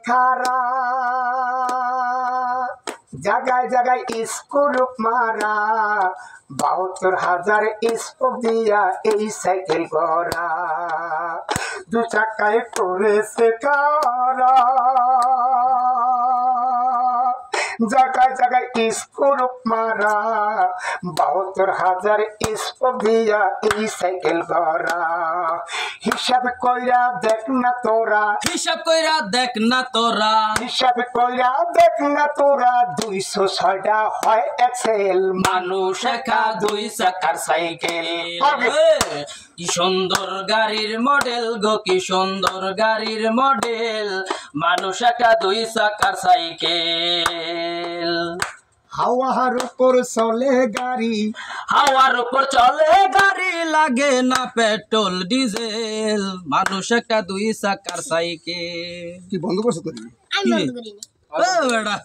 খারা জায়গায় জায়গায় স্কুল মারা ৭২,০০০ স্কুল দিয়া এই সাইকেল করা ২ চাকায় করেছে কারা জায়গায় জায়গায় স্কুল মারা ৭২,০০০ স্কুল দিয়া এই সাইকেল করা হিসাব কইরা দেখ না তোরা হিসাব কইরা দেখ না তোরা হিসাব কইরা দেখ না তোরা ২০৬টা হয় এক্সেল মানুষ একা ২ চাকার সাইকেল কি সুন্দর গাড়ির মডেল গো কি সুন্দর গাড়ির মডেল মানুষ একা ২ চাকার সাইকেল হাওয়ার উপর চলে গাড়ি হাওয়ার উপর চলে গাড়ি লাগে না পেট্রোল ডিজেল মানুষ একটা ২ চাকার সাইকেল কি বন্ধ করছো তুমি আমি বন্ধ করিনি। বেটা